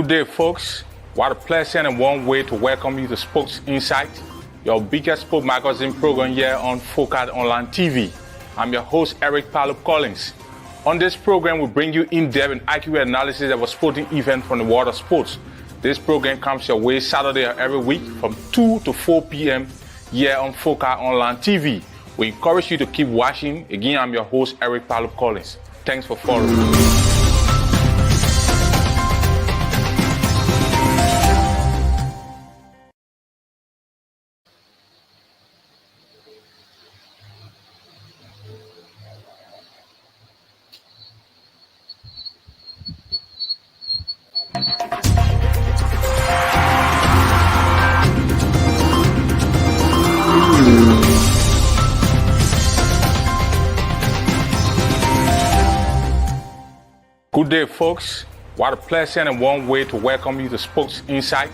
Good day, folks. What a pleasant and warm way to welcome you to Sports Insight, your biggest sport magazine program here on Focus Online TV. I'm your host, Eric Palup Collins. On this program, we bring you in-depth and accurate analysis of a sporting event from the world of sports. This program comes your way Saturday every week from 2 to 4 p.m. here on Focus Online TV. We encourage you to keep watching. Again, I'm your host, Eric Palup Collins. Thanks for following. Good day, folks. What a pleasant and warm way to welcome you to Sports Insight,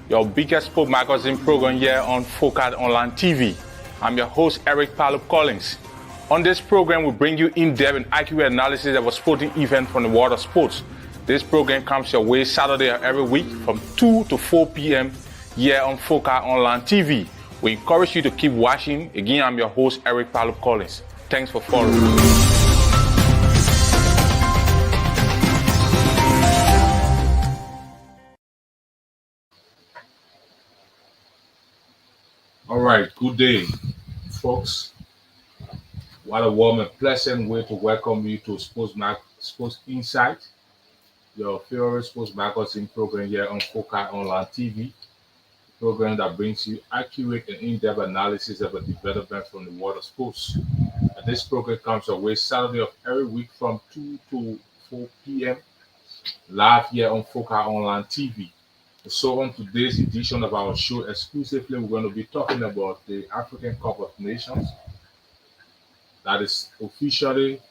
your biggest sport magazine program here on Focus Online TV. I'm your host, Eric Palup Collins. On this program, we bring you in-depth and accurate analysis of a sporting event from the world of sports. This program comes your way Saturday every week from 2 to 4 p.m. here on Focus Online TV. We encourage you to keep watching. Again, I'm your host, Eric Palup Collins. Thanks for following. All right, good day, folks. What a warm and pleasant way to welcome you to Sports Insight, your favorite sports magazine program here on Focus Online TV, program that brings you accurate and in-depth analysis of a development from the world of sports. And this program comes your way Saturday of every week from 2 to 4 p.m. live here on Focus Online TV. So on today's edition of our show, exclusively, we're going to be talking about the African Cup of Nations that is officially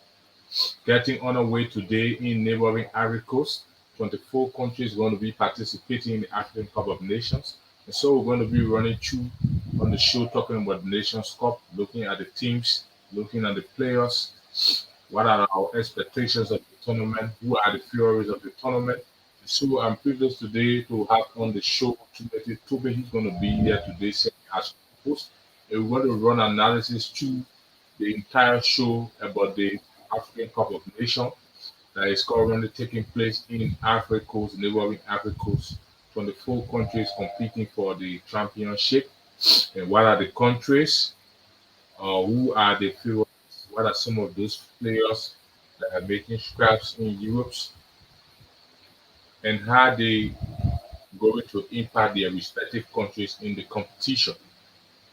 getting underway today in neighboring Ivory Coast. 24 countries are going to be participating in the African Cup of Nations. And so we're going to be running through on the show talking about the Nations Cup, looking at the teams, looking at the players, what are our expectations of the tournament, who are the favorites of the tournament. So I'm privileged today to have on the show Toby. He's going to be here today as host. And we're going to run analysis through the entire show about the African Cup of Nations that is currently taking place in Ivory Coast, neighboring Ivory Coast. 24 countries competing for the championship. And what are the countries? Who are the favorites? What are some of those players that are making scraps in Europe? And how they going to impact their respective countries in the competition.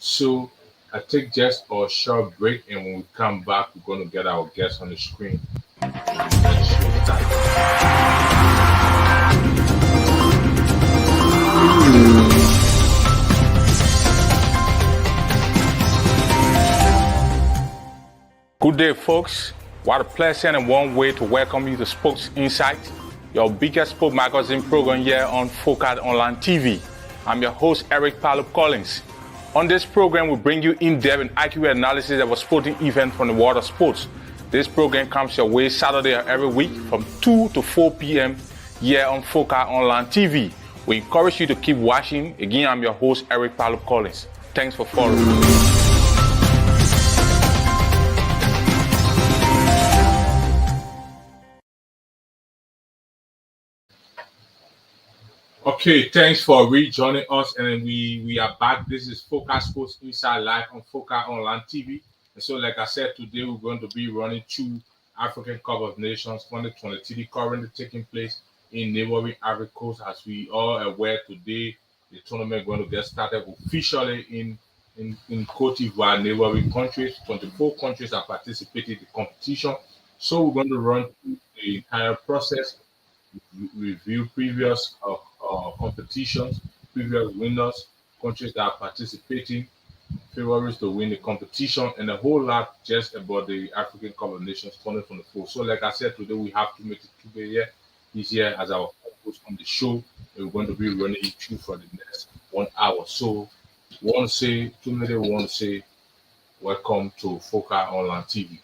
So I take just a short break, and when we come back, we're going to get our guests on the screen. Good day, folks. What a pleasant and warm way to welcome you to Sports Insight, your biggest sport magazine program here on Focus Online TV. I'm your host, Eric Palup Collins. On this program, we bring you in-depth and accurate analysis of a sporting event from the world of sports. This program comes your way Saturday every week from 2 to 4 p.m. here on Focus Online TV. We encourage you to keep watching. Again, I'm your host, Eric Palup Collins. Thanks for following. Okay, thanks for rejoining us, and we are back. This is Focus Sports Inside Live on Focus Online TV. And so, like I said, today we're going to be running through African Cup of Nations 2023, currently taking place in neighboring Ivory Coast. As we are aware, today the tournament is going to get started officially in Cote d'Ivoire, neighboring countries. 24 countries are participating in the competition. So we're going to run through the entire process, review previous competitions, previous winners, countries that are participating, favorites to win the competition, and a whole lot just about the African Cup of Nations 2024. So, like I said, today we have Timothy Tube here. He's here as our host on the show, and we're going to be running it through for the next 1 hour. So, Timothy, we want to say welcome to Focus Online TV.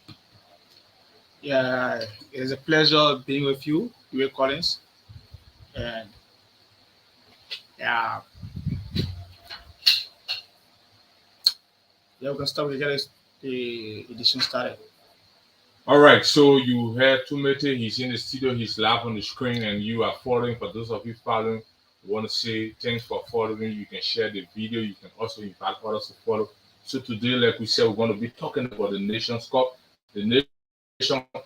Yeah, it's a pleasure being with you, Ray Collins. And Yeah, yeah, we can start. We get the edition started. All right, so you heard Tumete. He's in the studio. He's live on the screen, and you are following. For those of you following, we want to say thanks for following. You can share the video. You can also invite others to follow. So today, like we said, we're going to be talking about the Nations Cup. The Nations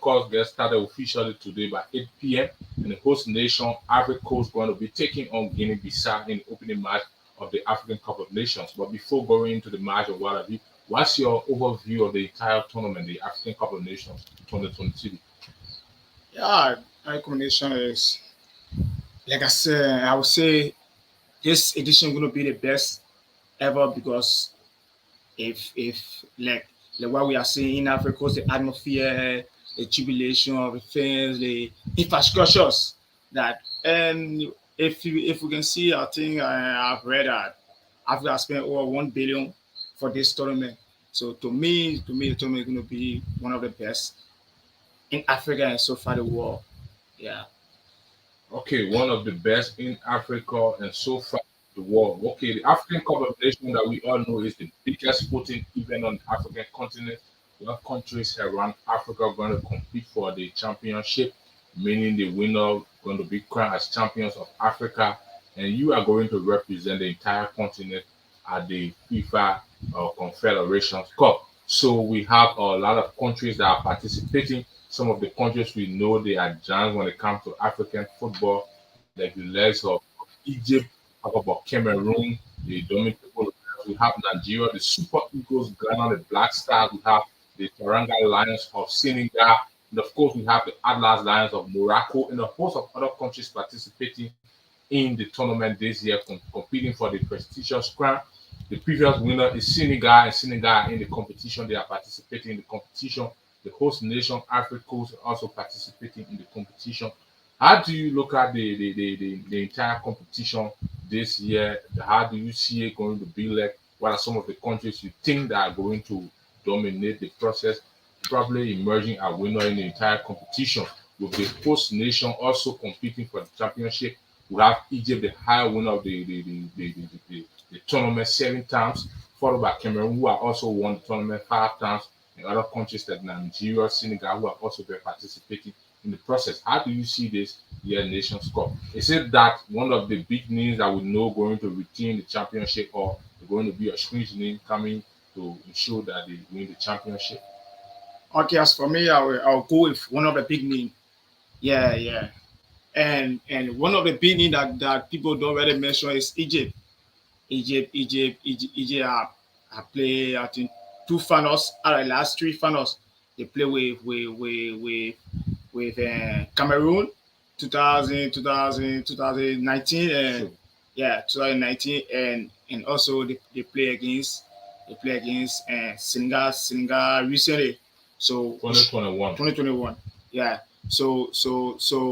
Cup gets started officially today by 8 p.m. And the host nation, Ivory Coast, going to be taking on Guinea-Bissau in the opening match of the African Cup of Nations. But before going into the match or what have you, what's your overview of the entire tournament, the African Cup of Nations 2022? Yeah, my recommendation is like I said. I would say this edition going to be the best ever because if what we are seeing in Africa, the atmosphere, the jubilation of the fans, the infrastructures that, and if we can see, I think I've read that Africa has spent over 1 billion for this tournament. So to me, the tournament is going to be one of the best in Africa and so far the world. Yeah. Okay, one of the best in Africa and so far the world. Okay, the African Cup of Nations that we all know is the biggest sporting event on the African continent, where countries around Africa are going to compete for the championship, meaning the winner going to be crowned as champions of Africa, and you are going to represent the entire continent at the FIFA Confederations Cup. So we have a lot of countries that are participating. Some of the countries we know they are giants when it comes to African football, like the likes of Egypt, talk about Cameroon, the Dominican. We have Nigeria, the Super Eagles, Ghana, the Black Stars. We have the Taranga Lions of Senegal, and of course we have the Atlas Lions of Morocco, and a host of other countries participating in the tournament this year, competing for the prestigious crown. The previous winner is Senegal, and Senegal in the competition. They are participating in the competition. The host nation, Africa Coast, also participating in the competition. How do you look at the entire competition this year? How do you see it going to be like? What are some of the countries you think that are going to dominate the process, probably emerging a winner in the entire competition? With the host nation also competing for the championship, we have Egypt, the high winner of the tournament 7 times, followed by Cameroon, who are also won the tournament 5 times, and other countries like Nigeria, Senegal, who have also been participating in the process. How do you see this year Nations Cup? Is it that one of the big names that we know going to retain the championship, or going to be a strange name coming to ensure that they win the championship? Okay, as for me, I'll go with one of the big name. Yeah, yeah. And one of the big name that people don't really mention is Egypt. Egypt have played I think two finals out of the last three finals. They play with Cameroon 2019 and True. yeah 2019 and also they play against Senegal recently. So 2021. 2021. Yeah. So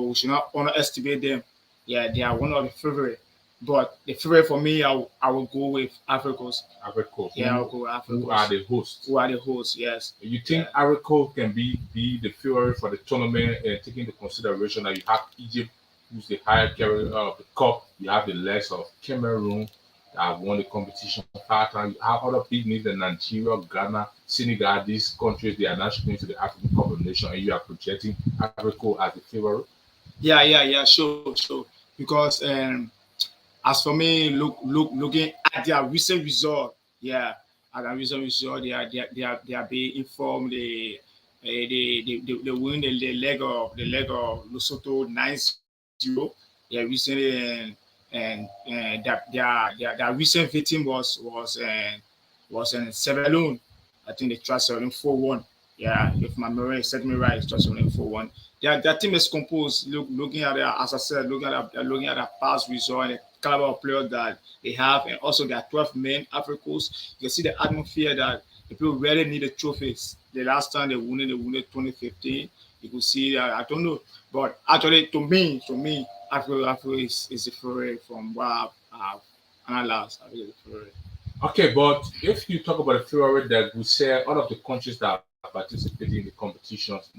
we should not underestimate them. Yeah, they are one of the favorite. But the favorite for me, I will go with Africans. Africa, Yeah, I'll go with who are Africans. the hosts? Who are the hosts? Yes. You think Yeah. Arico can be the favorite for the tournament, taking into consideration that you have Egypt, who's the higher carrier of the cup, you have the likes of Cameroon that have won the competition 5 times, you have other big names like Nigeria, Ghana, Senegal, these countries they are not going to the African Cup of Nations, and you are projecting Arico as the favorite. Yeah. Sure. Because as for me, looking at their recent result, yeah, at their recent result, they are being informed. They win the leg of Lesotho 9-0. Yeah, recently and their recent victim was in Sierra Leone. I think they tried 7-4-1. Yeah, if my memory set me right, it's just 7-4-1. Their team is composed. Looking at their, as I said, looking at their past result and the caliber of players that they have, and also their 12 men Africans. You can see the atmosphere that the people really need the trophies. The last time they won it 2015. You could see that. I don't know, but actually, to me, Africa is the favorite from what I've analyzed. I think it's the favorite. Okay, but if you talk about the favorite that we say all of the countries that are participating in the competitions,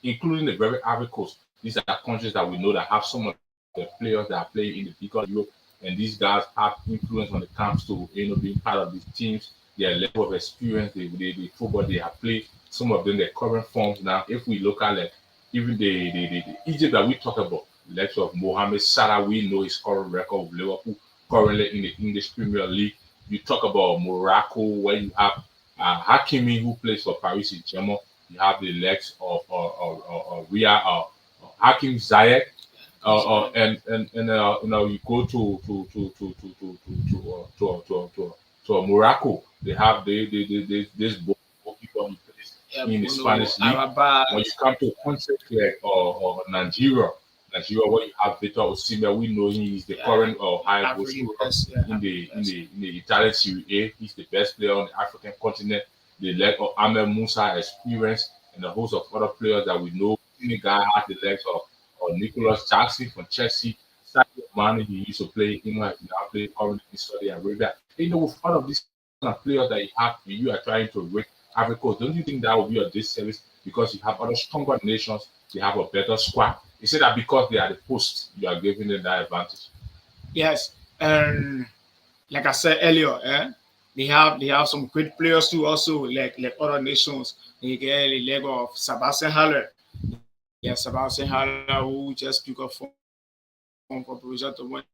including the very Ivory Coast, these are countries that we know that have some of the players that are playing in the bigger Europe. and these guys have influence when it comes to being part of these teams. Their level of experience, the football they have played. Some of them their current forms now. If we look at like even the Egypt that we talk about, the likes of Mohamed Salah, we know his current record with Liverpool currently in the English Premier League. You talk about Morocco, where you have Hakimi, who plays for Paris Saint-Germain. You have the legs of Ria Hakim Ziyech, you go to Morocco. They have this goalkeeper who plays Yeah, in the Bruno, Spanish league. When you Arabas. come to countries like Nigeria, where you have Victor Osimhen, we know he is the Yeah, current high goal African scorer best. Yeah, in African the in best. the in the Italian Serie A. He's the best player on the African continent. The leg of Ahmed Musa experience and a host of other players that we know. Senegal has the legs of Nicholas Jackson from Chelsea. Sadio Mane, he used to play in England, he now play currently in Saudi Arabia. With all of these kind of players that you have, you are trying to rate Africa. Don't you think that would be a disservice because you have other stronger nations, they have a better squad? You say that because they are the hosts, you are giving them that advantage. Yes, and like I said earlier, they have some great players too. Also, like other nations, they get the leg of Sebastian Haller. Yeah, Sebastian Haller who just pick up from Borussia Dortmund.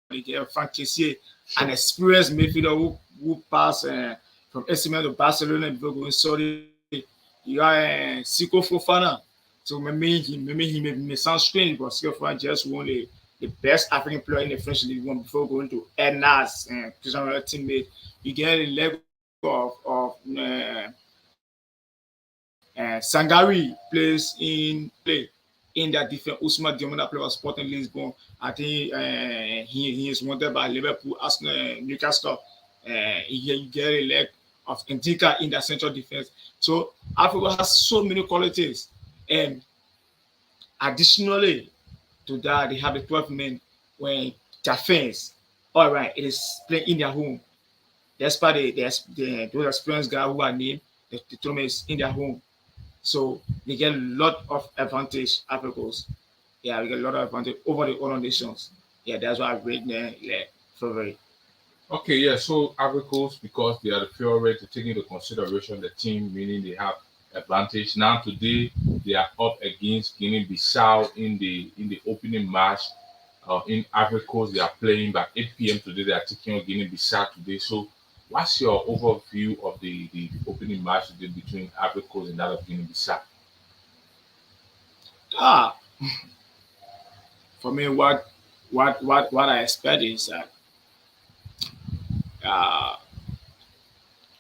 They get Frank Kessié, an Sure. experienced midfielder who passed from AC Milan to Barcelona before going Saudi. You got Siko Fofana. So maybe he may sound strange, but Siko Fofana just won the best African player in the French League One before going to Ernest and Cristiano teammate. You get a leg of Sangari plays in that different Usman Diomanda player was Sporting Lisbon. I think he is wanted by Liverpool, Arsenal, Newcastle. You get a leg of Ndika in the central defense. So Africa has so many qualities, and additionally to that, they have the 12 men when defense. All right, it is playing in their home. Despite those experienced guys who are named, the tournament is in their home. So they get a lot of advantage, Africans. Yeah, we get a lot of advantage over the other nations. Yeah, that's why I rate them like favorite. Okay, yeah. So Africans, because they are the favorite, to take into consideration the team, meaning they have advantage. Now today they are up against Guinea-Bissau in the opening match. In Africa, they are playing by 8 p.m. today. They are taking on Guinea-Bissau today. So, what's your overview of the opening match today between Africa and that of Guinea-Bissau? Ah, for me, what I expect is that uh,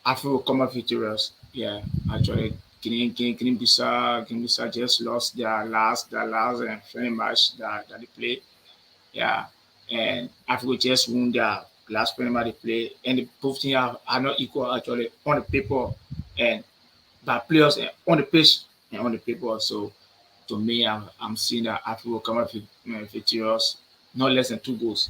Africa will come up victorious. Yeah, actually, Guinea-Bissau just lost their last friendly match that they played. Yeah, and Africa just won their last friendly match they played, and the both teams are not equal actually on the paper and by players on the pitch and on the paper. So to me, I'm seeing that Africa will come up victorious, not less than 2 goals.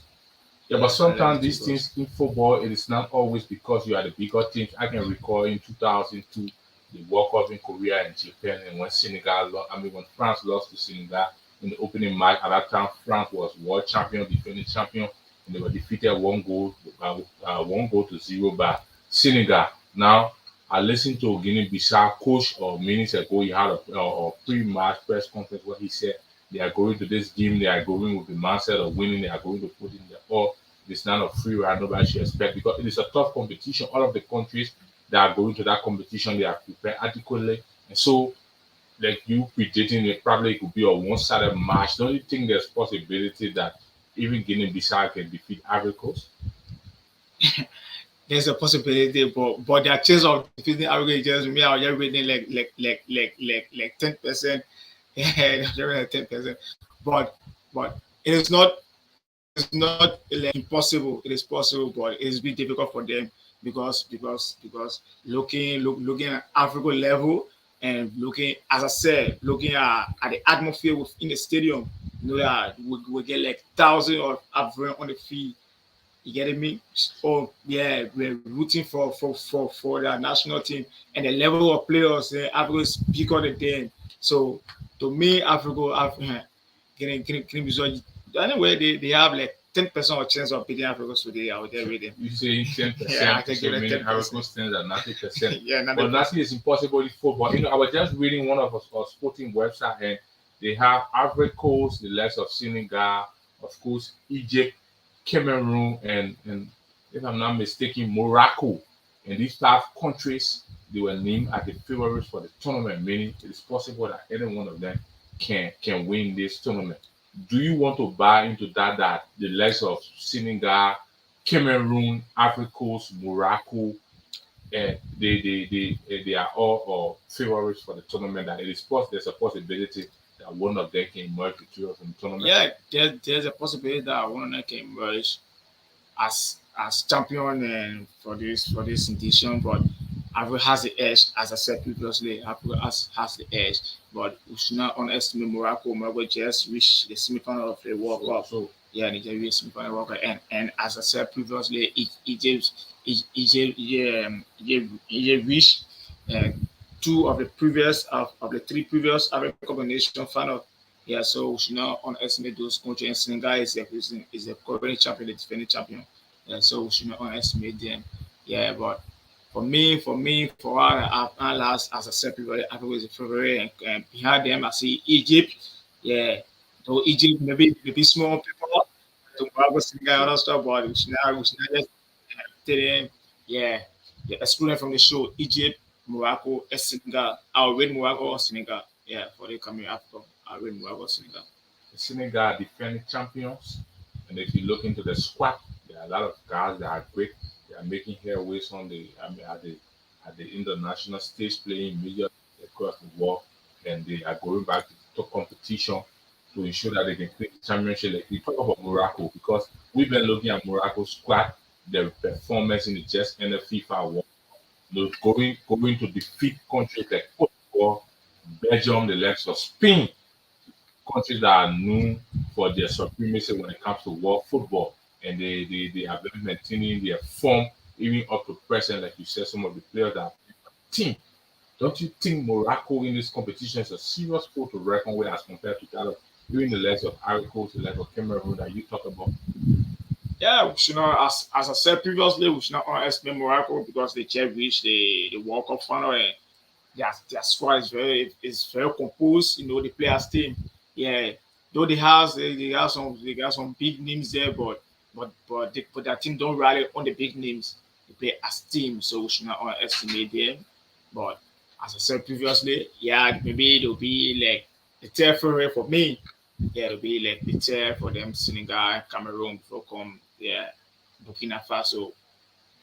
Yeah, but Yeah, not less than sometimes two these goals. things in football, it is not always because you are the bigger teams. I can recall in 2002, the World Cup in Korea and Japan, and when when France lost to Senegal in the opening match, at that time, France was world champion, defending champion, and they were defeated 1 goal to 0 by Senegal. Now, I listened to Guinea-Bissau coach minutes ago. He had a pre-match press conference where he said they are going to this game. They are going with the mindset of winning. They are going to put in their all. It's not a free ride. Nobody should expect because it is a tough competition. All of the countries that are going to that competition, they are prepared adequately. And so, like you predicting, it probably could be a one-sided match. Don't you think there's possibility that even Guinea-Bissau can defeat Ivory Coast? There's a possibility, but their chance of defeating Africa is just me. I'm just reading like 10%. Yeah, they're 10%. But it is not like impossible. It is possible, but it's been difficult for them because looking at Africa level and looking, as I said, looking at the atmosphere within the stadium. You know that we get like thousands of Africans on the field. You getting me? Oh yeah, we're rooting for the national team and the level of players. Africa is bigger than them. So to me, Africa, getting result. Anyway, they have like 10% of chance of beating Africa today. I would get with them. You say Yeah, I 10%, can so give it meaning 10%. Ivory stands at 90%. Yeah, But 90%. nothing is impossible in football. I was just reading one of our sporting website, and they have Ivory Coast, the likes of Senegal, of course, Egypt, Cameroon, and if I'm not mistaken, Morocco. And these five countries, they were named as the favorites for the tournament, meaning it is possible that any one of them can win this tournament. Do you want to buy into that the likes of Senegal, Cameroon, Ivory Coast, Morocco, they are all favorites for the tournament. That it is there's a possibility that one of them can emerge victorious in the tournament. Yeah, there's a possibility that one of them can emerge as champion and for this edition, but Africa has the edge, as I said previously. Africa has the edge, but we should not underestimate Morocco. Morocco just reached the semi-final of the World Cup. So Yeah, Nigeria reached semi-final World Cup, and as I said previously, Egypt reached uh, two of the previous of the three previous African Cup of Nations final. Yeah, so we should not underestimate those countries. And Senegal is the current champion, the defending champion. Yeah, so we should not underestimate them. Yeah, but for what I've analyzed, as I said before, Africa is a favorite, and behind them I see Egypt. Yeah, though Egypt maybe small people, to Morocco, Senegal, other stuff, but we should not just tell them, yeah, excluded from the show. Egypt, Morocco, and Senegal. I'll rate Morocco or Senegal. Yeah, for the coming Africa, I'll rate Morocco or Senegal. the Senegal are defending champions, and if you look into the squad, there are a lot of guys that are great. They are making headways on at the international stage, playing major across the world, and they are going back to top competition to ensure that they can play the championship. Like we talk about Morocco because we've been looking at Morocco's squad, their performance in the just in the FIFA World, going to defeat countries like Portugal, Belgium, the likes of Spain, countries that are known for their supremacy when it comes to world football, and they have been maintaining their form even up to present. Like you said, some of the players that are team. Don't you think Morocco in this competition is a serious foe to reckon with as compared to that of doing the legs of Ivory Coast, the legs of Cameroon that you talk about? Yeah, we should not, as I said previously, we should not underestimate Morocco because they just reached the World Cup final, and their squad is very composed. The players team. Yeah, though they got some big names there, but their team don't rally on the big names. They play as team, so we should not underestimate them. But as I said previously, yeah, maybe it'll be like the third favorite for me. Yeah, it'll be like the third for them, Senegal, Cameroon before come. Yeah, Burkina Faso.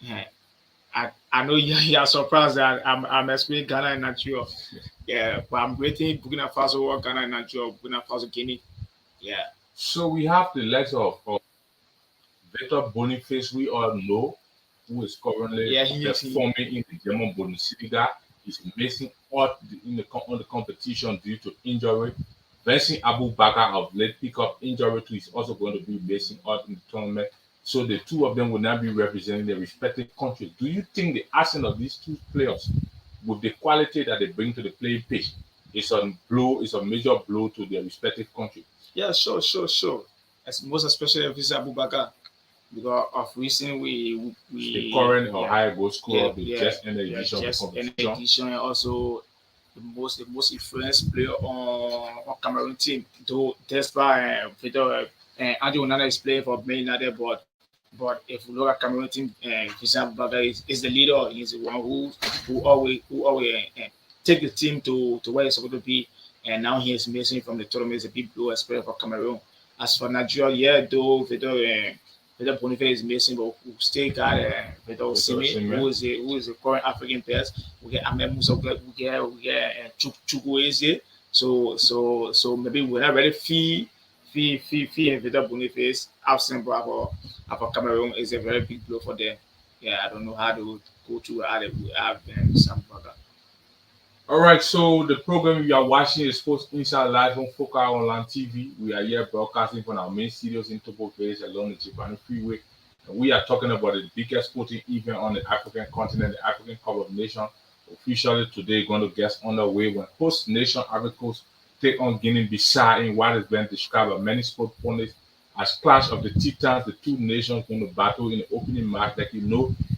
Yeah, I know you're surprised that I'm expecting Ghana and Nigeria. Yeah, but I'm waiting Burkina Faso or Ghana and Nigeria, Burkina Faso, Guinea. Yeah. So we have the legs of Victor Boniface, we all know, who is currently Yeah, he performing in the German Bundesliga. He's missing out on the competition due to injury. Vincent Abu Bakar of late pick up injury too is also going to be missing out in the tournament. So the two of them will now be representing their respective countries. Do you think the absence of these two players, with the quality that they bring to the playing pitch, is a major blow to their respective country? Yeah, sure. As most especially if it's Abu Bakar. Because of recent The we current or yeah, high goal scorer yeah, of the yeah, just end yeah, edition of the just an competition. edition, and also the most influenced player on Cameroon team. Though despite Victor Andrew Onana is playing for Man United, but if you look at Cameroon team, Vincent Abubakar is the leader. He's the one who always take the team to where it's supposed to be. And now he is missing from the tournament. It's a big blow, especially for Cameroon. As for Nigeria, yeah, though Victor Boniface is missing, but we still got Victor Osimhen, Osimhen. who is the current African best. We get Ahmed Musa, we get Chukwueze. So maybe we're not ready. Fee and Victor Boniface absent, but for Cameroon is a very big blow for them. Yeah, I don't know how to go to how they will have some brother. All right, so the program you are watching is Sports Inside Live on Focal Online TV. We are here broadcasting from our main studios in Topo Village along the Japan Freeway. And we are talking about the biggest sporting event on the African continent, the African Cup of Nations. Officially today, going to get underway when host nation Ivory Coast take on Guinea-Bissau in what has been described by many sport pundits as Clash of the Titans, the two nations going to battle in the opening match. Like it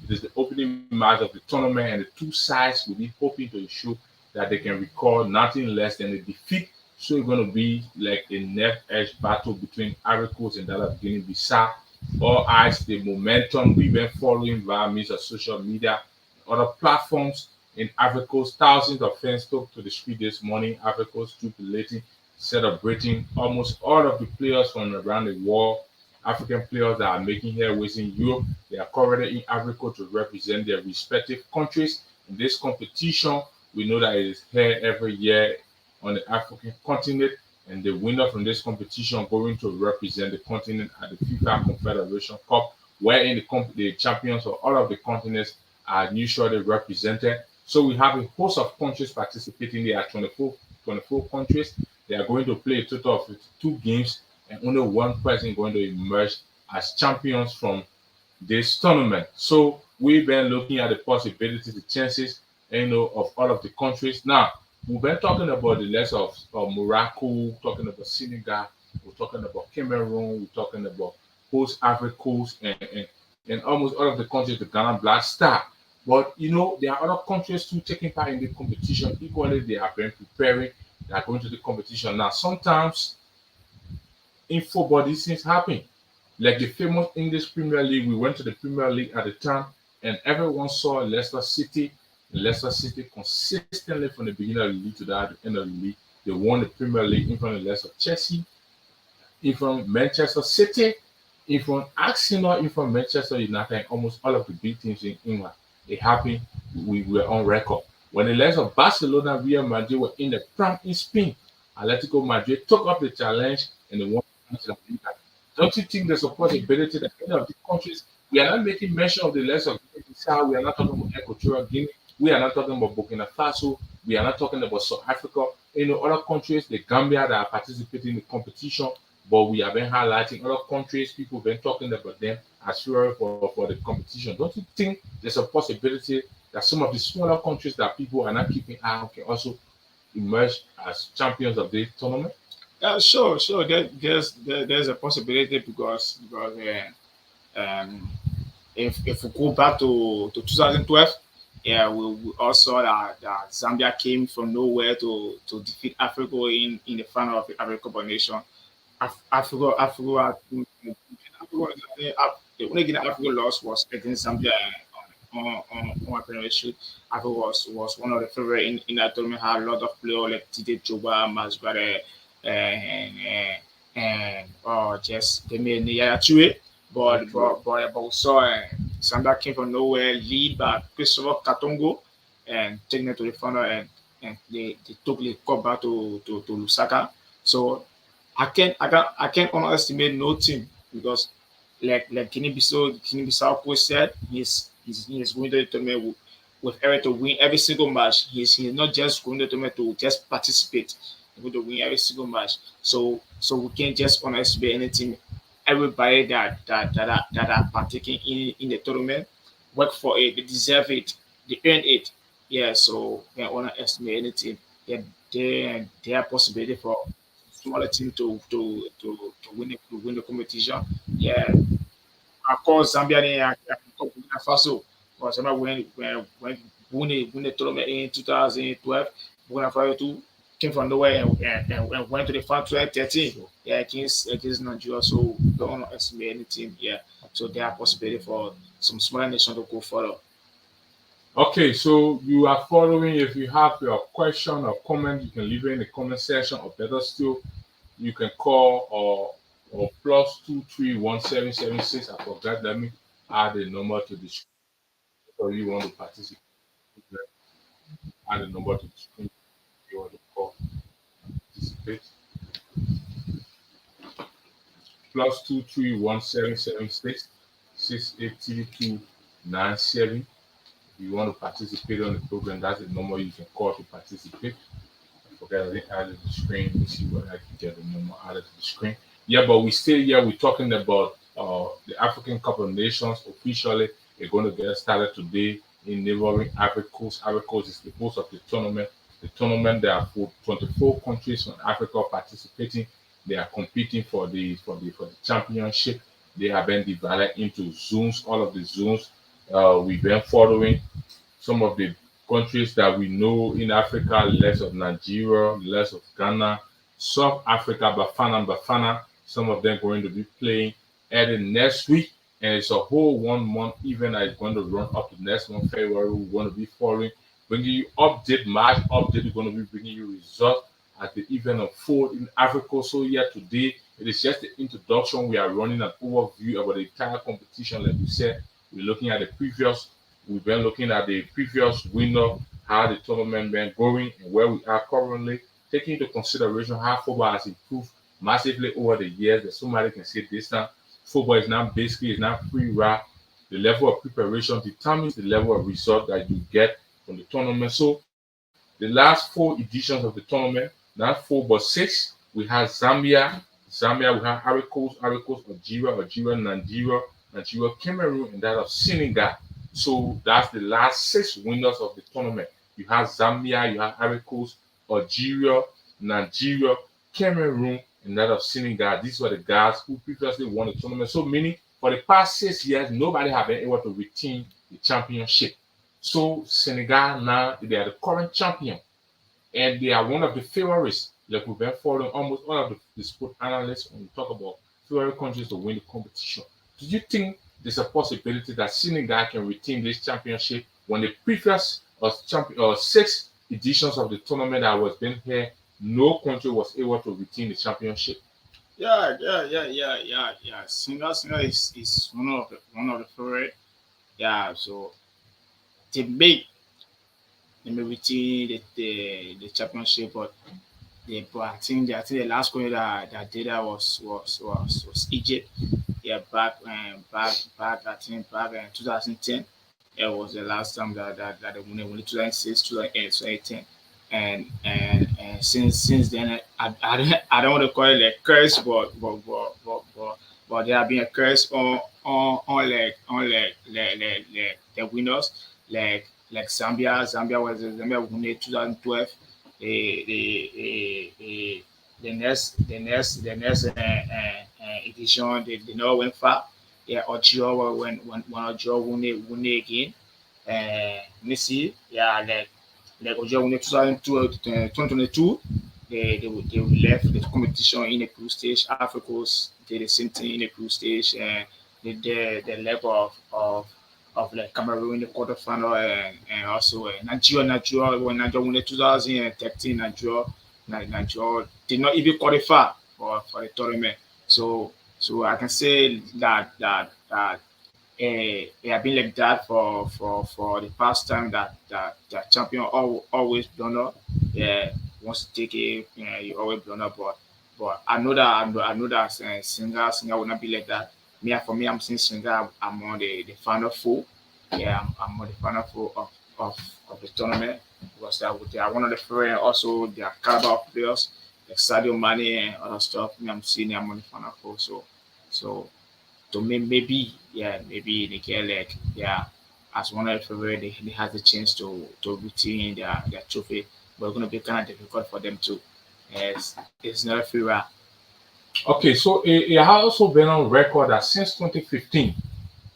is the opening match of the tournament, and the two sides will be hoping to ensure that they can record nothing less than a defeat. So it's going to be like a net edge battle between Ivory Coast and that of Guinea-Bissau. All eyes, the momentum we've been following via means of social media, other platforms in Ivory Coast. Thousands of fans took to the street this morning. Ivory Coast jubilating, celebrating. Almost all of the players from around the world, African players that are making headways in Europe, they are currently in Ivory Coast to represent their respective countries in this competition. We know that it is held every year on the African continent, and the winner from this competition going to represent the continent at the FIFA Confederation Cup, wherein the champions of all of the continents are usually represented. So we have a host of countries participating. There are 24 countries. They are going to play a total of 52 games, and only one person going to emerge as champions from this tournament. So we've been looking at the possibilities, the chances, of all of the countries. Now, we've been talking about the likes of Morocco, talking about Senegal, we're talking about Cameroon, we're talking about host Ivory Coast, and almost all of the countries, the Ghana Black Star. But there are other countries too taking part in the competition. Equally, they have been preparing. They are going to the competition now. Sometimes in football, these things happen. Like the famous English Premier League, we went to the Premier League at the time, and everyone saw Leicester City. Leicester City consistently from the beginning of the league to the end of the league, they won the Premier League in front of Leicester Chelsea, in front of Manchester City, in front of Arsenal, in front of Manchester United, and almost all of the big teams in England. It happened. We were on record. When the likes of Barcelona, Real Madrid were in the prime in Spain, Atletico Madrid took up the challenge and they won the league. Don't you think there's a possibility that any of these countries, we are not making mention of the likes of Guinea-Bissau, we are not talking about Equatorial Guinea, we are not talking about Burkina Faso, we are not talking about South Africa, other countries, the Gambia that are participating in the competition, but we have been highlighting other countries, people have been talking about them as fuel for the competition. Don't you think there's a possibility that some of the smaller countries that people are not keeping eye on can also emerge as champions of the tournament? Yeah, sure, sure. There's a possibility because if we go back to 2012, yeah, we all saw that Zambia came from nowhere to defeat Africa in the final of the Africa Cup of Nations. Africa, the only game Africa lost was against Zambia on a shoot. Africa was one of the favorite in that tournament. Had a lot of players like Tite Choba, Masbare, and just they made Nia Chue. But we saw Zambia came from nowhere, lead by Christopher Katongo, and taking it to the final, and they took the cup back to Lusaka. So I can't underestimate no team because like Guinea-Bissau coach said, he's going to the tournament with Eric to win every single match. He's not just going to the tournament to just participate. He's going to win every single match. So we can't just underestimate any team. Everybody that are partaking in the tournament work for it. They deserve it. They earn it. Yeah. So we can't underestimate any team. Yeah, there are possibility for smaller team to win the competition. Yeah, of course, Zambia and Burkina Faso. Because remember when win the tournament in 2012, Burkina Faso too came from nowhere and went to the final 2013. Yeah, against Nigeria. So don't underestimate any team. Yeah, so there are possibility for some smaller nation to go further. Okay, so you are following. If you have your question or comment, you can leave it in the comment section, or better still, you can call or +231 776. I forgot. Let me add the number to the screen. So you want to participate, add the number to the screen. You want to call, participate. +231 776 68297. If you want to participate on the program, that's the number you can call to participate. I forgot I didn't add it to the screen. Let me see what I can get the number added to the screen. Yeah, but we still here. We're talking about the African Cup of Nations. Officially, we're going to get started today in neighboring Ivory Coast. Ivory Coast is the host of the tournament. The tournament, there are 24 countries from Africa participating. They are competing for the championship. They have been divided into zones. All of the zones we've been following. Some of the countries that we know in Africa, less of Nigeria, less of Ghana, South Africa, Bafana. Some of them going to be playing early next week. And it's a whole 1 month event that is going to run up to next month, February. We're going to be following, bringing you update, March update. We're going to be bringing you results as the event unfold in Africa. So yeah, today it is just the introduction. We are running an overview about the entire competition. Like we said, we're looking at the previous. We've been looking at the previous winner, how the tournament been going, and where we are currently, taking into consideration how football has improved massively over the years. That somebody can say this time, football is now basically is now free rap. The level of preparation determines the level of result that you get from the tournament. So the last 4 editions of the tournament, not 4 but 6, we have Zambia, we have Ivory Coast, Algeria, Nigeria, Cameroon, and that of Senegal. So that's the last 6 winners of the tournament. You have Zambia, you have Ivory Coast, Algeria, Nigeria, Cameroon, and that of Senegal. These were the guys who previously won the tournament. So meaning for the past 6 years, nobody have been able to retain the championship. So Senegal now they are the current champion, and they are one of the favorites. Like we've been following almost all of the sport analysts when we talk about favorite countries to win the competition. Do you think there's a possibility that Senegal can retain this championship when the previous 6 editions of the tournament that was being here, no country was able to retain the championship? Yeah. Singer is one of the favorite. Yeah, so they make they may retain the championship, but I think the last country that did that was Egypt. Yeah, back I think back in 2010. It was the last time that they won it 2006, 2008, 2010. And since then I don't want to call it a curse, but there have been a curse on the winners, like Zambia won it 2012. The next edition they never went far. Yeah, Ocho when Ocho won it again. Let me see. Yeah, like Ojo won it 2022. They left the competition in a group stage. Africa's did the same thing in a group stage, and the level of like Cameroon in the quarterfinal, and also Nigeria when Nigeria won it 2013. Nigeria did not even qualify for the tournament. So I can say that it have been like that for the past time that champion always blunder. Yeah, wants to take it, you always blunder. But I know that Singer will not be like that. For me, I'm saying Singer. I'm on the final four. Yeah, I'm on the final four of the tournament, because they are one of the favorite. Also, they are caliber of players like Sadio Mane and other stuff. I'm seeing them on the final four. So to me, maybe they get like, yeah, as one of the favorite, they have the chance to retain their trophy, but it's gonna be kind of difficult for them to. It's not a free ride. Okay, so it has also been on record that since 2015,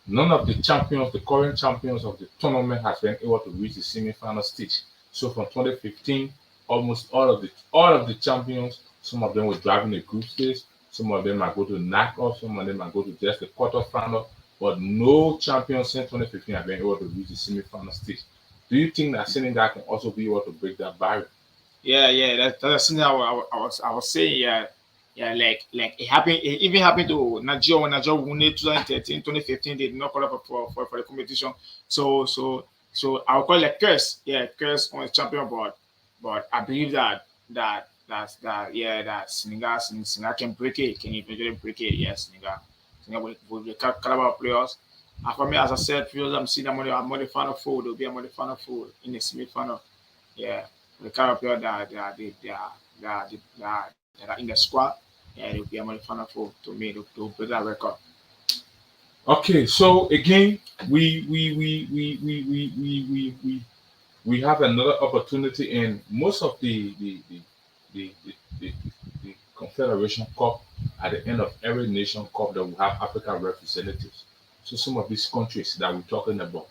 none of the champions, the current champions of the tournament, has been able to reach the semi-final stage. So from 2015, almost all of the champions, some of them were driving the group stage, some of them are going to knockout, some of them are going to just the quarterfinal, but no champions since 2015 have been able to reach the semi-final stage. Do you think that Senegal can also be able to break that barrier? Yeah. That's something I was saying. Yeah. Like it happened. It even happened to Nigeria when Nigeria won it 2013, 2015. They did not qualify for the competition. So I'll call it a curse. Yeah, curse on the champion board. But I believe that Senegal can break it. Can eventually break it? Yes, Senegal with the caliber of players. And for me, as I said previously, I'm seeing I'm on the final four. They'll be on the final four in the semi final. Yeah, the kind of player that are in the squad. Yeah, they'll be on the final four. To me, they'll break that record. Okay, so again, we have another opportunity, and most of the Confederation Cup, at the end of every Nation Cup, that will have African representatives. So some of these countries that we're talking about,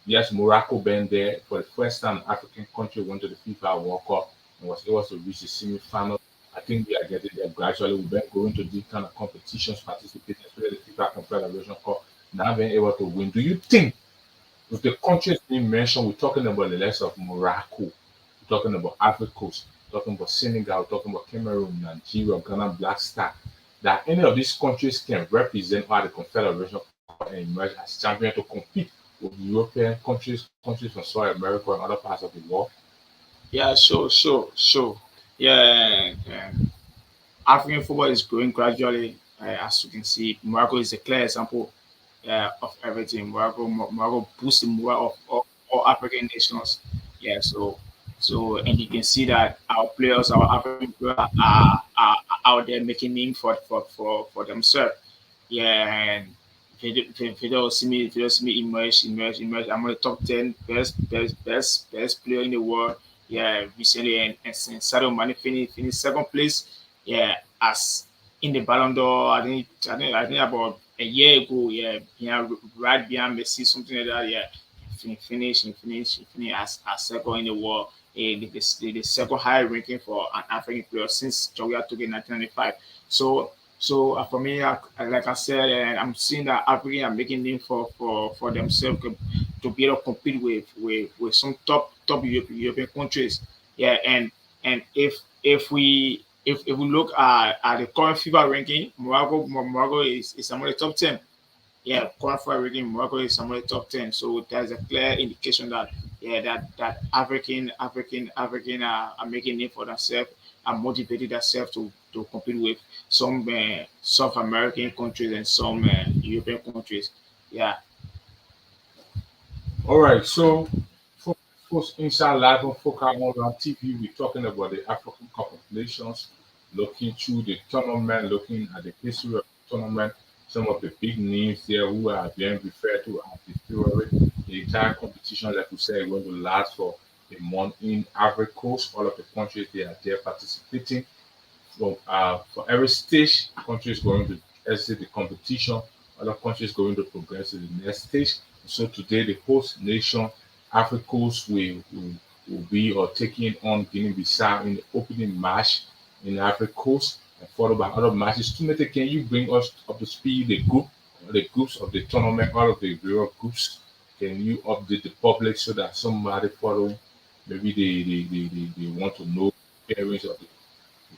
yes, Morocco been there for the first time. African country went to the FIFA World Cup and was able to reach the semi-final. I think we are getting there gradually. We've been going to these kind of competitions, participating, especially the FIFA Confederation Cup, now being able to win. Do you think with the countries being mentioned, we're talking about the likes of Morocco, we're talking about Ivory Coast, we're talking about Senegal, we're talking about Cameroon, Nigeria, Ghana, Black Star, that any of these countries can represent our the Confederation Cup and emerge as champion to compete with European countries, countries from South America and other parts of the world? Yeah, sure. Yeah, African football is growing gradually. As you can see, Morocco is a clear example of everything. Morocco boosts the morale of all African nations. Yeah, and you can see that our players, our African players, are out there making name for themselves. Yeah, and if you don't see me, if you don't see me emerge. I'm on the top 10 best player in the world. Yeah, recently, and since Sadio Mane finished second place. Yeah, as in the Ballon d'Or, I think about a year ago. Yeah, right behind Messi, something like that. Yeah, he finished as second in the world. The second high ranking for an African player since Georgia took in 1995. For me, like I said, I'm seeing that Africans are making name for themselves to be able to compete with some top European countries. Yeah, and if we look at the current FIFA ranking, Morocco is among the top 10. Yeah, qualifier ranking Morocco is somewhere top 10. So there's a clear indication that that African are making name for themselves and motivated themselves to compete with some South American countries and some European countries. Yeah. All right, so for folks inside live on Focal Online TV, we're talking about the African Cup of Nations, looking through the tournament, looking at the history of the tournament, some of the big names there who are being referred to as the favorite. The entire competition, like we said, is going to last for a month in Ivory Coast. All of the countries they are there participating. For every stage, country is going to exit the competition. Other countries going to progress to the next stage. So today, the host nation, Africa Coast, will be or taking on Guinea-Bissau in the opening match in Africa Coast, and followed by other matches. Tumete, can you bring us up to speed the groups of the tournament, all of the various groups? Can you update the public so that somebody following, maybe they want to know the parents of the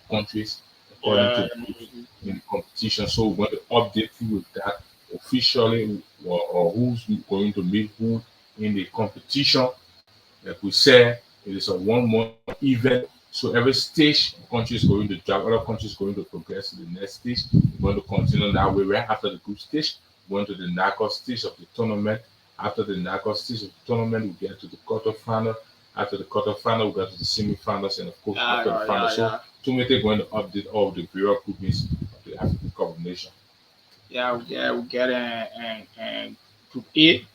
countries according to Yeah. the groups in the competition. So we want to update you with that officially, or who's going to meet who in the competition. Like we said, it is a 1 month event. So every stage, country is going to drag, other countries going to progress to the next stage. We're going to continue that way. Right after the group stage, we're going to the knockout stage of the tournament. After the knockout stage of the tournament, we get to the quarterfinal. After the quarterfinal, we get to the semifinals, and of course, after the final. So, Tumete going to update all the various groupings of the African Cup of Nations. Yeah. We get Group A.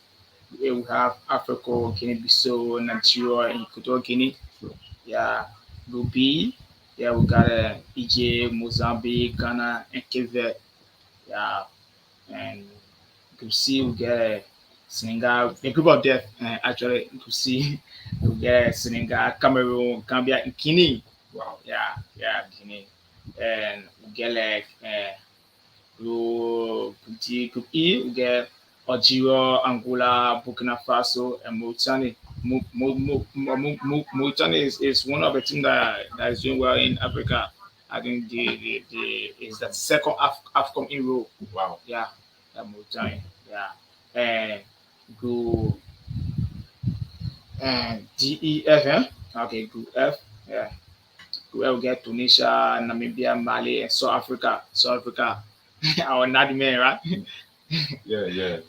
We have Africa, Guinea-Bissau, Nigeria, and Equatorial Guinea. So, Yeah, Group B. Yeah, we got Egypt, Mozambique, Ghana, and Cape Verde. Yeah, and Group C we get Senegal. The group of death actually Group C we get Senegal, Cameroon, Gambia, and Guinea. wow. Yeah, Guinea, and we get like Group D, Group E we get Algeria, Angola, Burkina Faso, and Mauritania. Mauritania is one of the teams that is doing well in Africa. I think the is the second Afcon in row. Wow. Yeah, Mauritania. Yeah, and go and DEF. Okay, Group F. Yeah, Group F we get Tunisia, Namibia, Mali, and South Africa. Our Nadime, right? Yeah.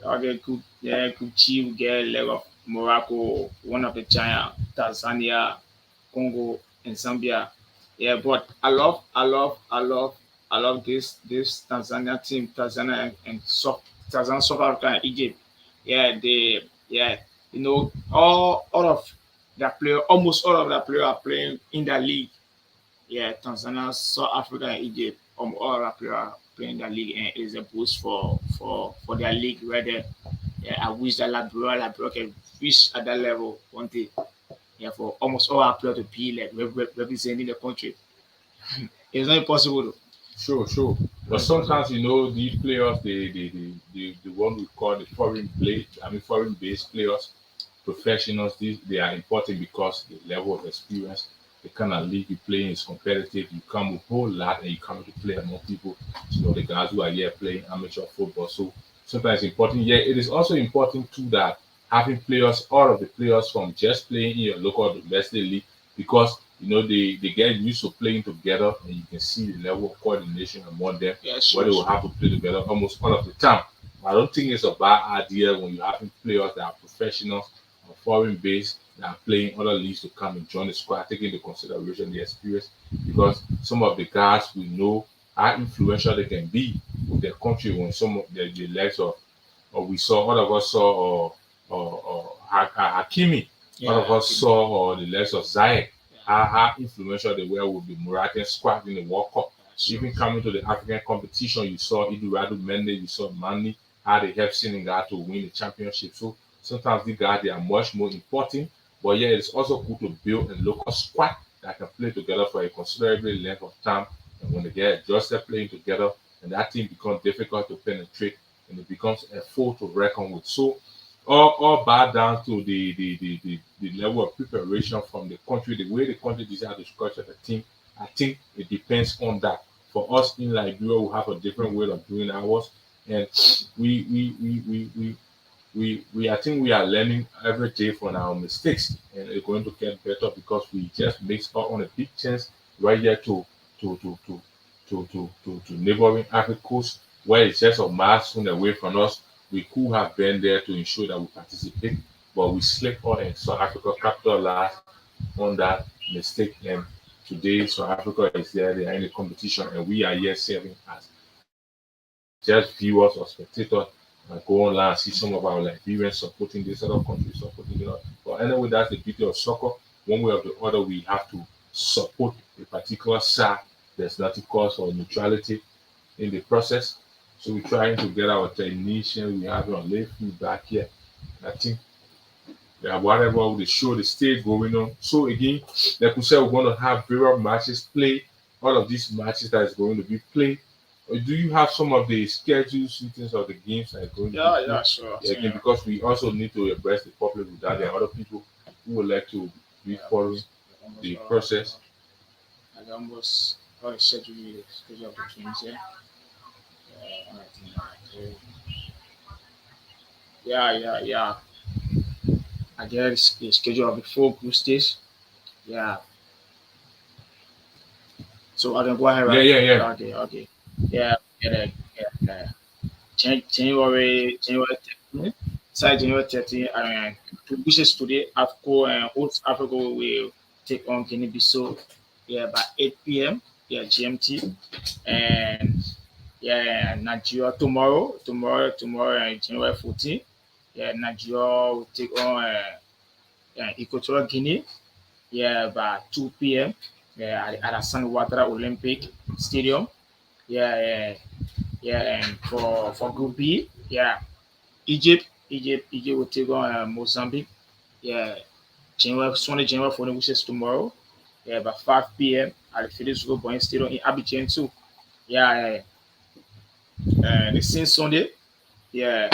Okay, Group G we get leg of Morocco, one of the giant, Tanzania, Congo, and Zambia. Yeah, but I love this Tanzania team, Tanzania and Tanzania, South Africa, and Egypt. Yeah, all of that player, almost all of that player are playing in that league. Yeah, Tanzania, South Africa, and Egypt. All our players playing the league, and it is a boost for their league. Where they, yeah, I wish that Liberia can reach at that level one day. Yeah, for almost all our players to be like representing the country. It's not impossible though. Sure, sure. It's But not impossible. sometimes these players, the one we call the foreign based players, professionals, they are important because the level of experience, the kind of league you play in is competitive. You come with a whole lot and you come to play among people, the guys who are here playing amateur football. So sometimes it's important. Yeah, it is also important too that having players, all of the players from just playing in your local domestic league, because they get used to playing together and you can see the level of coordination among them Yeah, where sure, they will sure. have to play together almost all of the time. I don't think it's a bad idea when you're having players that are professionals or foreign based that are playing other leagues to come and join the squad, taking into consideration the experience because some of the guys we know how influential they can be with their country when some of the legs of or we saw all of us saw Hakimi, all of Yeah, us saw or the legs of Zayek, yeah, how influential they were with the Moroccan squad in the World Cup. yeah, sure. Even coming to the African competition, you saw Iduradu Mende, you saw Mani, how they helped Senegal to win the championship. So sometimes the guys they are much more important. But yeah, it's also good to build a local squad that can play together for a considerable length of time. And when they get adjusted playing together, and that team becomes difficult to penetrate, and it becomes a foe to reckon with. So all bow down to the level of preparation from the country, the way the country decides to structure the team. I think it depends on that. For us in Liberia, we have a different way of doing ours, and we I think we are learning every day from our mistakes, and we're going to get better because we just missed out on a big chance right here to to to to neighboring Africa coast where it's just a milestone away from us. We could have been there to ensure that we participate, but we slipped on and South Africa capitalized on that mistake. And today, South Africa is there, they are in the competition, and we are here serving as just viewers or spectators and go online and see some of our Liberians supporting this other country, supporting the other. But anyway, that's the beauty of soccer. One way or the other, we have to support a particular side. There's nothing cause for neutrality in the process. So we're trying to get our technician. We have our late feedback here. I think whatever the show, the stage going on. So again, like we said, we're going to have various matches played. All of these matches that is going to be played. Or do you have some of the schedules, shootings of the games that are going to be Yeah, played? yeah, sure. Yeah, again, Yeah, because we also need to address the public with that. There are other people who would like to be yeah, following almost the all, process. like almost all the schedule of the games. Yeah, I think, yeah, yeah, yeah. I guess the schedule of the full group stage. Yeah. So I can go ahead, Yeah, right? yeah, yeah. Okay, okay. Yeah, yeah. January 13th. Side January 13th, which is today, AFCO and Old Africa will take on Guinea-Bissau, yeah, by 8 p.m. Yeah, GMT, and yeah, Nigeria tomorrow, January 14th. Yeah, Nigeria will take on Equatorial Guinea, yeah, by 2 p.m. Yeah, at Alassane Ouattara Olympic Stadium. Yeah, and for Group B, yeah, Egypt will take on Mozambique. Yeah, January 14th, which is tomorrow. Yeah, by 5 p.m. at the Felix Boeing Stadium in Abidjan too. Yeah, the same Sunday. Yeah,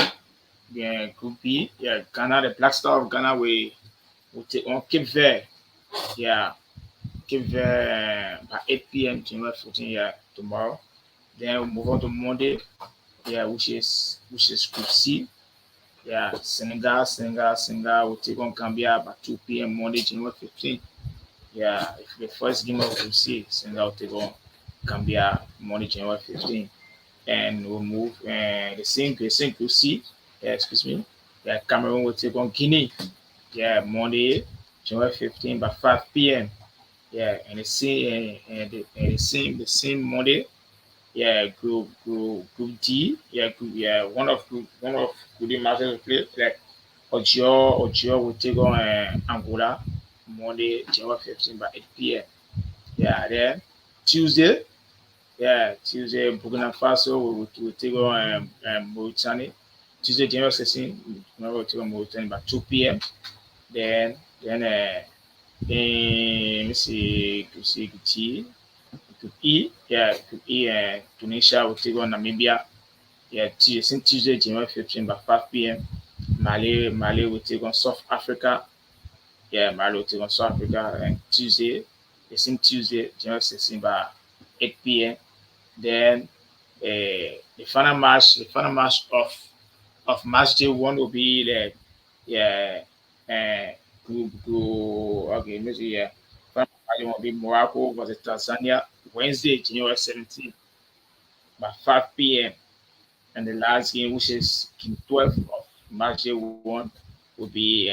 Group B. Yeah, Ghana, the Black Star of Ghana will take on Cape Verde. Yeah, Cape Verde by 8 p.m. January 14th. Yeah, tomorrow. Then we move on to Monday. Yeah, which is Group C. Yeah, Senegal will take on Gambia by 2 p.m. Monday, January 15th. Yeah, if the first game of Group C, Senegal will take on Gambia Monday, January 15th. And we'll move the same Group C. Yeah, excuse me. Yeah, Cameroon will take on Guinea. Yeah, Monday, January 15th by 5 p.m. Yeah, and the same Monday. Yeah, group D. Yeah, one of Group D matches will play. Like Ojo will take on Angola Monday, January 15th by 8 p.m. Yeah, then Tuesday, yeah, Tuesday Burkina Faso will take on Mauritania. Tuesday, January 16, we'll take on Mauritania by 2 p.m. Then let me see, Group G, Group E, yeah, Group E, Tunisia will take on Namibia. Yeah, Tuesday, January 15 by 5 p.m. Mali will take on South Africa. Yeah, Mali will take on South Africa. And Tuesday, the same Tuesday, January 16 by 8 p.m. Then the final match of match day one will be the yeah okay, let me see, yeah. Final match will be Morocco versus Tanzania Wednesday, January 17 by 5 p.m. And the last game, which is game 12 of match day one, will be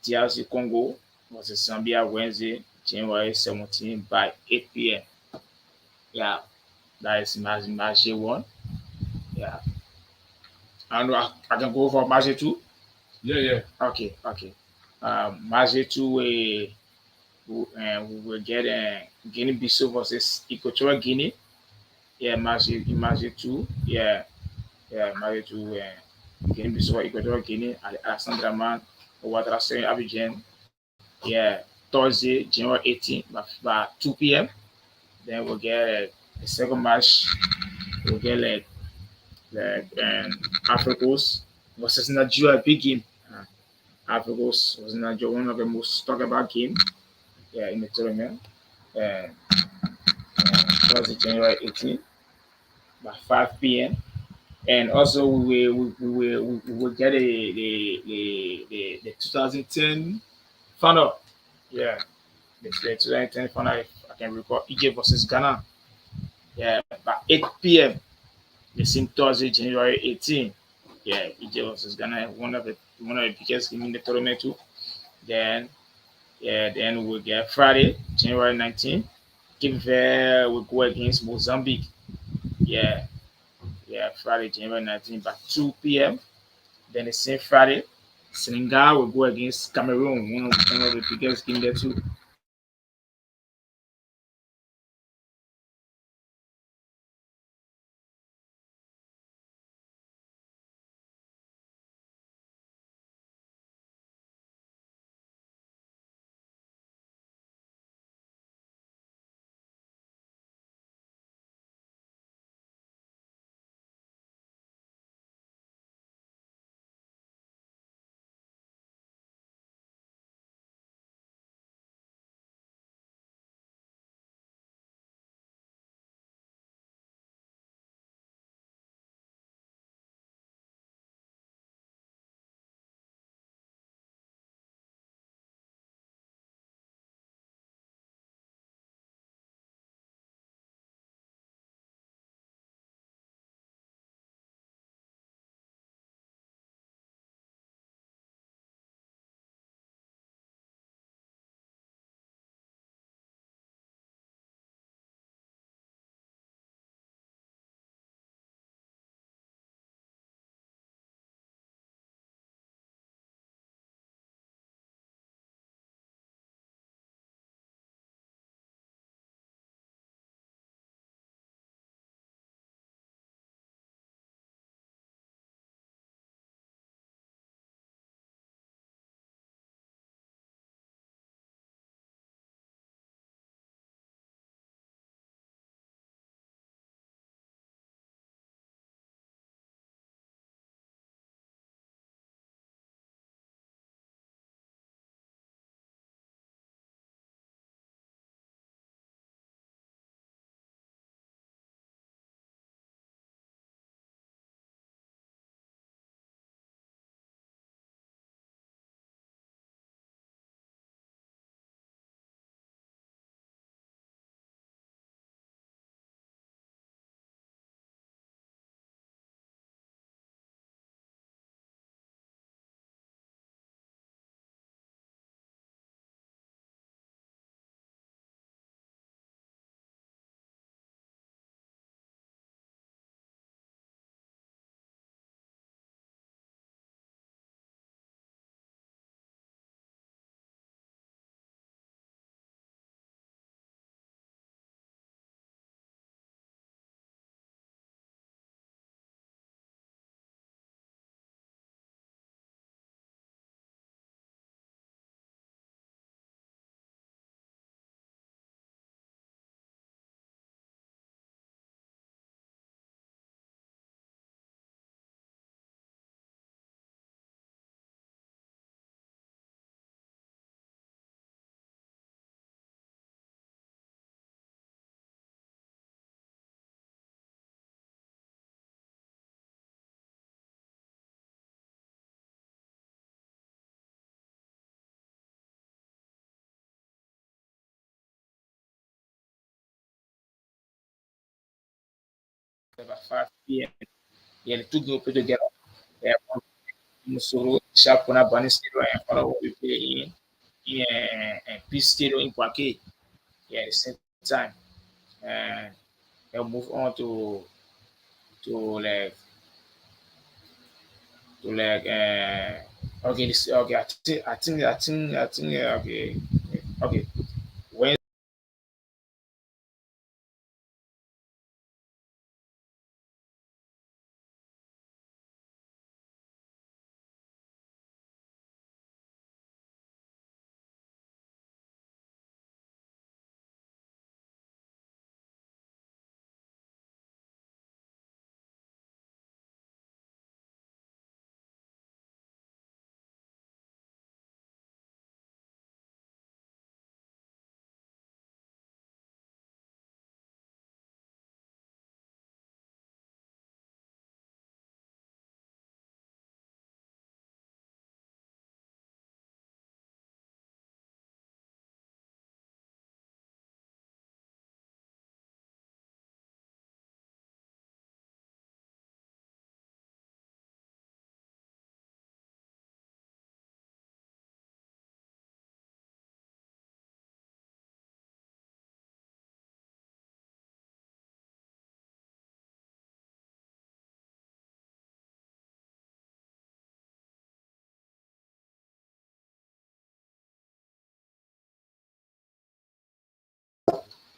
DRC Congo versus Zambia Wednesday, January 17 by 8 p.m. Yeah, that is match day one. Yeah. And I can go for match day two. Yeah, yeah. Okay, okay. Match day two, we will get Guinea-Bissau versus Equatorial Guinea. Yeah, match day two. Yeah, yeah, match day two. Guinea-Bissau, Equatorial Guinea, Alexandre Draman, Ouattara Seye Abidjan. Yeah, Thursday, January 18 by 2 p.m. Then we'll get the second match. We'll get Africa Coast versus Nigeria, big game. Africa Coast was Nigeria, one of the most talked about game, yeah, in the tournament. Uh, Thursday, January 18 by 5 p.m. And also we will get the 2010 final. Yeah, the 2010 final, if I can recall, Egypt versus Ghana. Yeah, by 8 p.m. the same Thursday, January 18. Yeah, Egypt versus Ghana, one of the biggest game in the tournament too. Then then we'll get Friday, January 19. Cape Verde will go against Mozambique. Yeah, yeah, Friday, January 19 by 2 p.m. Then the same Friday, Senegal will go against Cameroon, one of the biggest game there too. about 5 p.m. Yeah, the two games play together. Yeah, Musoro, Shapona, Bani Stadium, and other will be playing in Peace Stadium in Kwake. Yeah, at the same time. And they'll move on to like to like okay this okay I think okay when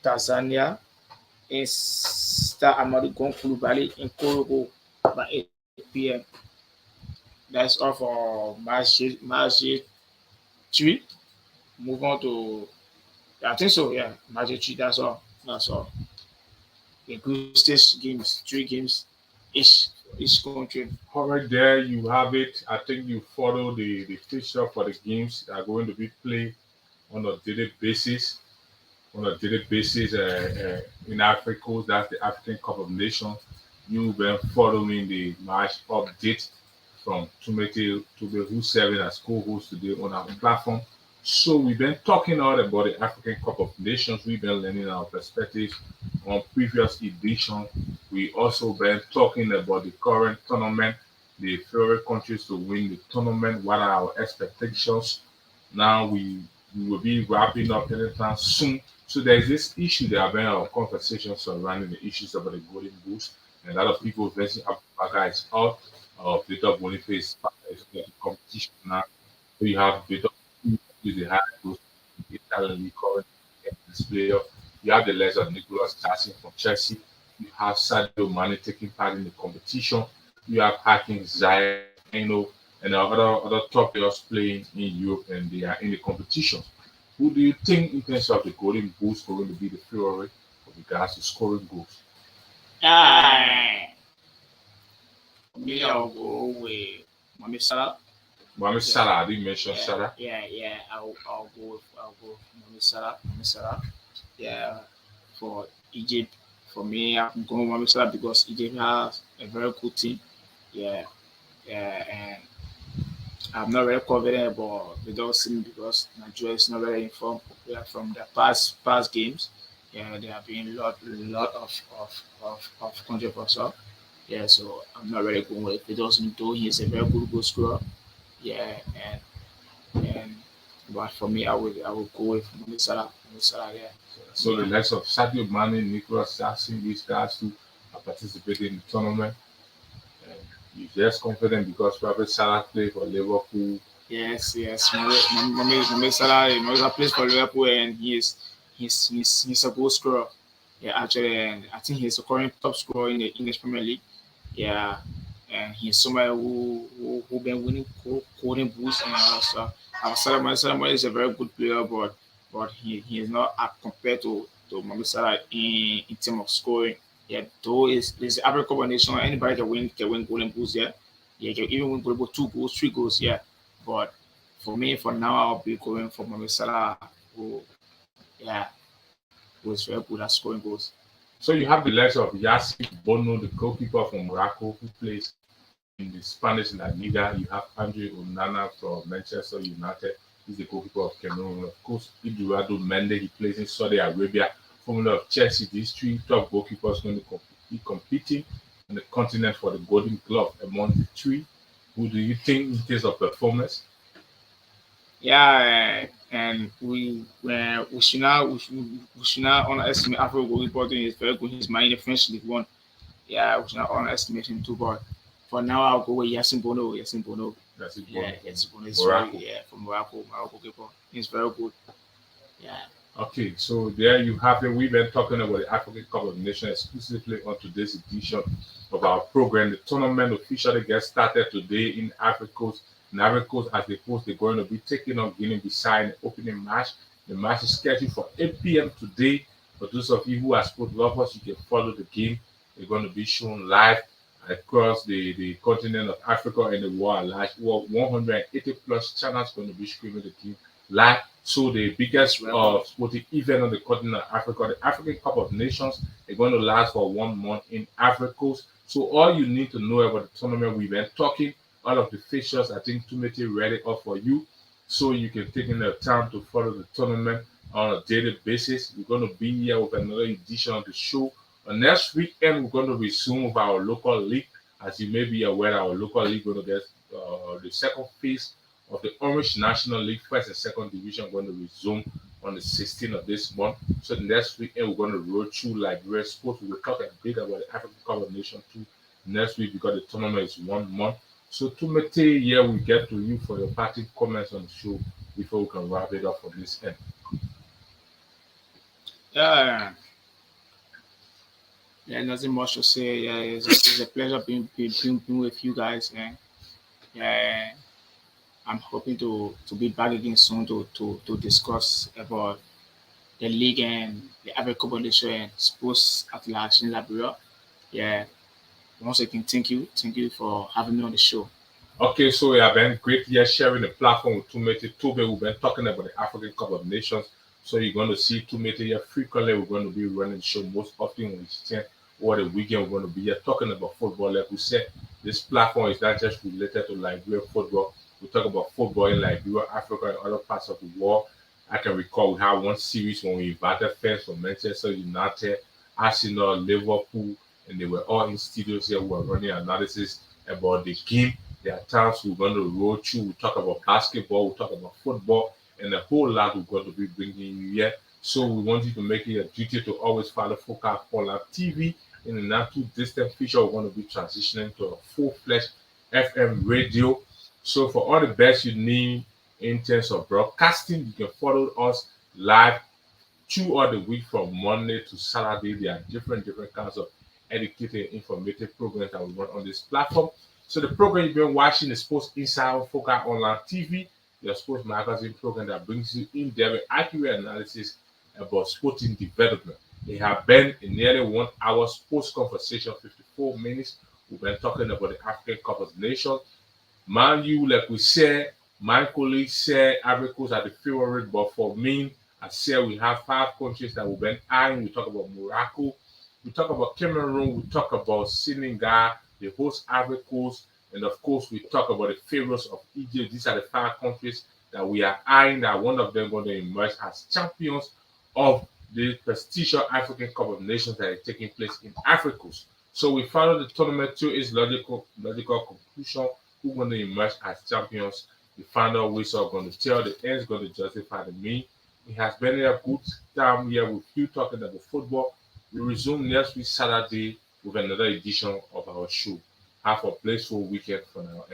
Tanzania in Star Amadu Gon Coulibaly in Korogo by 8 p.m. That's all for Match 3. Move on to I think so. Yeah, Match 3. That's all. That's all. The group stage games, 3 games each country. All right, there you have it. I think you follow the fixture for the games that are going to be played on a daily basis. In Africa. That's the African Cup of Nations. You've been following the match update from Tumete Tube, who's serving as co-host today on our platform. So we've been talking all about the African Cup of Nations. We've been learning our perspectives on previous editions. We also been talking about the current tournament, the favorite countries to win the tournament. What are our expectations? Now we will be wrapping up anytime soon. So there's this issue there have been our conversations surrounding the issues about the golden goose. And a lot of people versus Abubacar is out of Victor Boniface is in the competition now. So you have Victor with the high goals Italian current this player. You have the legs of Nicolas Jackson from Chelsea. You have Sadio Mane taking part in the competition. You have Hakim Ziyech, and other top players playing in Europe, and they are in the competition. Who do you think, in terms of the golden boots, are going to be the favorite with regards to scoring goals? Ah, me, I'll go with Mohamed Salah. Mohamed Yeah, Salah, I didn't mention yeah, Salah. yeah. I'll go with Mohamed Salah. Mohamed Salah. Yeah, for Egypt. For me, I'm going with Mohamed Salah because Egypt has a very good team. Yeah, yeah, and I'm not very confident about the Dolphins because Nigeria is not very informed. Yeah, from the past games. Yeah, there have been lot of controversy. Yeah, so I'm not really going with the Dolphins though he's a very good goal scorer. Yeah, and but for me, I will go with Mohamed Salah. Mohamed Salah, yeah, So the yeah. likes of Sadio Mane, Nicolas Jackson, these guys who are participating in the tournament. And you're just confident because probably Salah played for Liverpool. Yes. Mohamed Salah, he's a plays for Liverpool and he's a goal scorer. Yeah, actually, and I think he's the current top scorer in the English Premier League. Yeah, and he's somebody who been winning golden boots and all that stuff. Salah is a very good player, but he is not up compared to Mohamed Salah in terms of scoring. Yeah, though is there's the African Cup of Nations, anybody can win golden boots. Yeah, yeah, can even win golden boot, 2 goals, 3 goals. Yeah, but for me, for now, I'll be going for Mohamed Salah, who yeah, who is very good at scoring goals. So you have the likes of Yassine Bono, the goalkeeper from Morocco, who plays in the Spanish La Liga. You have Andre Onana from Manchester United. He's the goalkeeper of Cameroon. Of course, Eduardo Mendy, he plays in Saudi Arabia. Formula of Chelsea. These 3 top goalkeepers going to compete be competing on the continent for the Golden Glove among the three. Who do you think in terms of performance? Yeah, and we should not underestimate Afro goalkeeper doing is very good. He's my in the French League One. Yeah, we should not underestimate him too. But for now, I'll go with Yasin Bono. Yasin Bono. That's it. Yeah, Yasin Bono is Morocco. very from Morocco goalkeeper. He's very good. Yeah. Okay, so there you have it. We've been talking about the African Cup of Nations exclusively on today's edition of our program. The tournament officially gets started today in Ivory Coast. In Ivory Coast, as they post, they're going to be taking on Guinea-Bissau in the opening match. The match is scheduled for 8 p.m. today. For those of you who are sport lovers, you can follow the game. They're going to be shown live across the continent of Africa and the world. Like 180 plus channels going to be streaming the game live. So the biggest sporting event on the continent of Africa, the African Cup of Nations, is going to last for 1 month in Ivory Coast. So all you need to know about the tournament, we've been talking, all of the fixtures, I think Tumete read it up for you. So you can take in the time to follow the tournament on a daily basis. We're going to be here with another edition of the show. Next weekend, we're going to resume with our local league. As you may be aware, our local league going to get the second phase of the Orange National League, first and second division, going to resume on the 16th of this month. So the next weekend, we're going to roll through Liberia Sports. We'll talk a bit about the African Cup of Nations too next week because the tournament is 1 month. So Tumete, here we get to you for your parting comments on the show before we can wrap it up from this end. Yeah. Yeah, nothing much to say. Yeah, it's a pleasure being with you guys. And yeah, I'm hoping to be back again soon to discuss about the league and the African competition and sports at large in Liberia. Yeah, once again, thank you for having me on the show. Okay, so we have been great here sharing the platform with Tumete Tobe. We've been talking about the African Cup of Nations. So you're going to see Tumete here frequently. We're going to be running the show most often when it's 10 or the weekend. We're going to be here talking about football. Like we said, this platform is not just related to Liberia football. We talk about football in Liberia, Africa, and other parts of the world. I can recall we had one series when we invited fans from Manchester United, Arsenal, Liverpool, and they were all in studios here. We were running analysis about the game. There are times we're going to roll through. We talk about basketball, we talk about football, and a whole lot we're going to be bringing you here. So we want you to make it a duty to always follow Focal Online TV. In the not too distant future, we're going to be transitioning to a full-fledged FM radio. So for all the best you need in terms of broadcasting, you can follow us live throughout the week from Monday to Saturday. There are different kinds of educative and informative programs that we run on this platform. So the program you've been watching is Sports Inside on Focal Online TV, your sports magazine program that brings you in-depth and accurate analysis about sporting development. It has been a nearly 1 hour sports conversation, 54 minutes. We've been talking about the African Cup of Nations. Man, you, like we said, my colleagues said Ivory Coast are the favorite, but for me, I said we have 5 countries that we've been eyeing. We talk about Morocco, we talk about Cameroon, we talk about Senegal, the host Ivory Coast, and of course, we talk about the favorites of Egypt. These are the 5 countries that we are eyeing that one of them going to emerge as champions of the prestigious African Cup of Nations that is taking place in Ivory Coast. So we follow the tournament to its logical conclusion. Who's going to emerge as champions? The final whistle are going to tell. The end is going to justify the mean. It has been a good time here with you talking about football. We resume next week Saturday with another edition of our show. Have a blissful weekend for now.